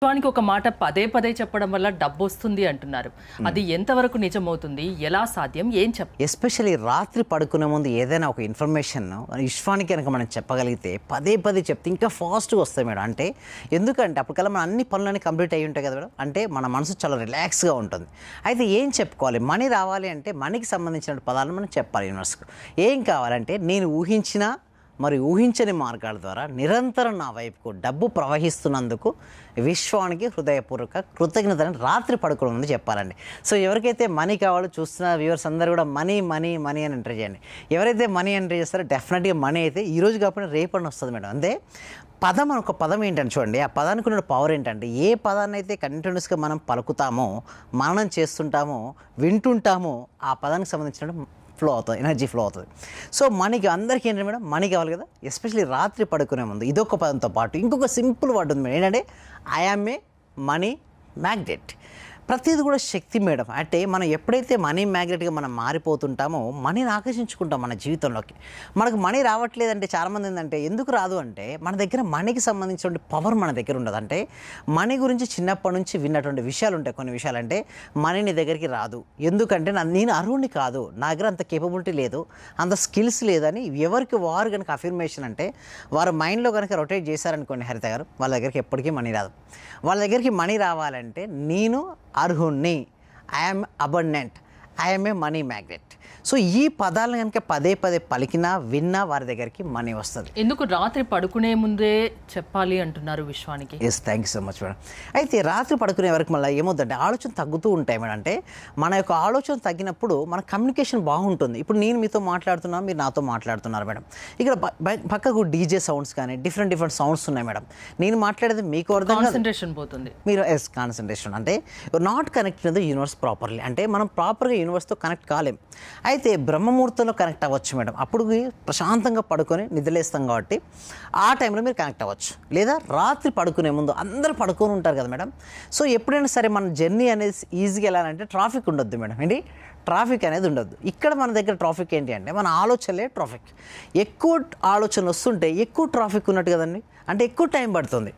వానికి ఒక మాట పదే పదే చెప్పడం వల్ల డబ్బొస్తుంది అంటున్నారు. అది ఎంతవరకు నిజమవుతుంది? ఎలా సాధ్యం? ఏం ఎస్పెషల్లీ రాత్రి పడుకునే ముందు ఏదైనా ఒక ఇన్ఫర్మేషన్ విశ్వానికి కనుక మనం చెప్పగలిగితే పదే పదే చెప్తే ఇంకా ఫాస్ట్గా వస్తాయి మేడం. అంటే ఎందుకంటే అప్పటికల్లా మన అన్ని పనులన్నీ కంప్లీట్ అయ్యి ఉంటాయి కదా మేడం. అంటే మన మనసు చాలా రిలాక్స్గా ఉంటుంది. అయితే ఏం చెప్పుకోవాలి? మనీ రావాలి అంటే మనీకి సంబంధించిన పదాలను మనం చెప్పాలి యూనివర్స్కి. ఏం కావాలంటే నేను ఊహించిన మరి ఊహించని మార్గాల ద్వారా నిరంతరం నా వైపుకు డబ్బు ప్రవహిస్తున్నందుకు విశ్వానికి హృదయపూర్వక కృతజ్ఞతలను రాత్రి పడుకోవడం ముందు చెప్పాలండి. సో ఎవరికైతే మనీ కావాలో చూస్తున్న వ్యూవర్స్ అందరూ కూడా మనీ మనీ మనీ అని ఎంటర్ చేయండి. ఎవరైతే మనీ ఎంటర్ చేస్తారో డెఫినెట్గా మనీ అయితే ఈరోజు కాకుండా రేపటి వస్తుంది మేడం. అంతే పదం ఒక పదం ఏంటని చూడండి, ఆ పదానికి ఉన్న పవర్ ఏంటంటే ఏ పదాన్ని అయితే కంటిన్యూస్గా మనం పలుకుతామో, మననం చేస్తుంటామో, వింటుంటామో ఆ పదానికి సంబంధించిన ఫ్లో అవుతుంది, ఎనర్జీ ఫ్లో అవుతుంది. సో మనకి అందరికీ ఏంటంటే మేడం మనీ కావాలి కదా. ఎస్పెషల్లీ రాత్రి పడుకునే ముందు ఇదొక పదంతో పాటు ఇంకొక సింపుల్ వర్డ్ ఉంది మేడం. ఏంటంటే I am a money magnet. ప్రతిదీ కూడా శక్తి మేడం. అంటే మనం ఎప్పుడైతే మనీ మ్యాగ్నెట్గా మనం మారిపోతుంటామో మనీని ఆకర్షించుకుంటాం మన జీవితంలోకి. మనకు మనీ రావట్లేదంటే చాలామంది ఏంటంటే ఎందుకు రాదు అంటే మన దగ్గర మనీకి సంబంధించిన పవర్ మన దగ్గర ఉండదు. అంటే మనీ గురించి చిన్నప్పటి నుంచి విన్నటువంటి విషయాలు ఉంటాయి. కొన్ని విషయాలు అంటే మనీ నీ దగ్గరికి రాదు ఎందుకంటే నేను అర్హుడిని కాదు, నా దగ్గర అంత కేపబిలిటీ లేదు, అంత స్కిల్స్ లేదని ఎవరికి వారు కనుక అఫర్మేషన్ అంటే వారు మైండ్లో కనుక రొటేట్ చేశారనుకోండి హరిత గారు, వాళ్ళ దగ్గరికి ఎప్పటికీ మనీ రాదు. వాళ్ళ దగ్గరికి మనీ రావాలంటే నేను అర్హుణ్ణి, I'm abundant, I'm a money magnet. So ఈ పదాలను కనుక పదే పదే పలికినా విన్నా వారి దగ్గరికి మనీ వస్తుంది. ఎందుకు రాత్రి పడుకునే ముందే చెప్పాలి అంటున్నారు విశ్వానికి? Yes, thank you so much madam. అయితే రాత్రి పడుకునే వరకు మళ్ళీ ఏమవుతుందంటే ఆలోచన తగ్గుతూ ఉంటాయి మేడం. అంటే మన యొక్క ఆలోచన తగ్గినప్పుడు మన కమ్యూనికేషన్ బాగుంటుంది. ఇప్పుడు నేను మీతో మాట్లాడుతున్నాను, మీరు నాతో మాట్లాడుతున్నారు మేడం. ఇక్కడ పక్కకు డీజే సౌండ్స్ కానీ డిఫరెంట్ సౌండ్స్ ఉన్నాయి మేడం. నేను మాట్లాడేది మీకు అర్థం కాన్సంట్రేషన్ పోతుంది. మీరు ఎస్ కాన్సన్ట్రేషన్ అంటే not connected the universe properly. అంటే మనం ప్రాపర్గా యూనివర్స్తో కనెక్ట్ కాలేం. అయితే బ్రహ్మముహూర్తంలో కనెక్ట్ అవ్వచ్చు మేడం. అప్పుడు ప్రశాంతంగా పడుకొని నిద్రలేస్తాం కాబట్టి ఆ టైంలో మీరు కనెక్ట్ అవ్వచ్చు. లేదా రాత్రి పడుకునే ముందు అందరూ పడుకొని ఉంటారు కదా మేడం. సో ఎప్పుడైనా సరే మన జర్నీ అనేది ఈజీగా వెళ్ళాలంటే ట్రాఫిక్ ఉండొద్దు మేడం. ఏంటి ట్రాఫిక్ అనేది ఉండొద్దు. ఇక్కడ మన దగ్గర ట్రాఫిక్ ఏంటి అంటే మన ఆలోచనలే ట్రాఫిక్. ఎక్కువ ఆలోచనలు వస్తుంటే ఎక్కువ ట్రాఫిక్ ఉన్నట్టు కదండి. అంటే ఎక్కువ టైం పడుతుంది.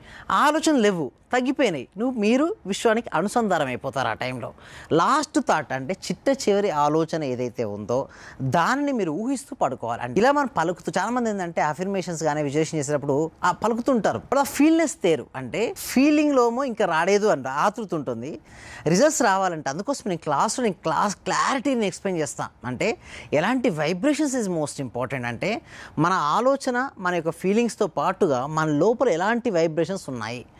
ఆలోచనలు లేవు, తగ్గిపోయినాయి. మీరు విశ్వానికి అనుసంధానం అయిపోతారు ఆ టైంలో. లాస్ట్ థాట్ అంటే చివరి ఆలోచన ఏదైతే ఉందో దాన్ని మీరు ఊహిస్తూ పడుకోవాలి. అంటే ఇలా మనం పలుకుతూ చాలామంది ఏంటంటే అఫర్మేషన్స్ కానీ విజువలైజేషన్ చేసేటప్పుడు ఆ పలుకుతుంటారు. అప్పుడు ఆ ఫీల్నెస్ తేరు. అంటే ఫీలింగ్లోమో ఇంకా రాలేదు అంటే ఆతృత ఉంటుంది. రిజల్ట్స్ రావాలంటే అందుకోసం నేను క్లాస్ క్లారిటీని ఎక్స్ప్లెయిన్ చేస్తాను. అంటే ఎలాంటి వైబ్రేషన్స్ ఈజ్ మోస్ట్ ఇంపార్టెంట్. అంటే మన ఆలోచన మన యొక్క ఫీలింగ్స్తో పాటుగా మన లోపల ఎలాంటి వైబ్రేషన్స్ ఉన్నాయి.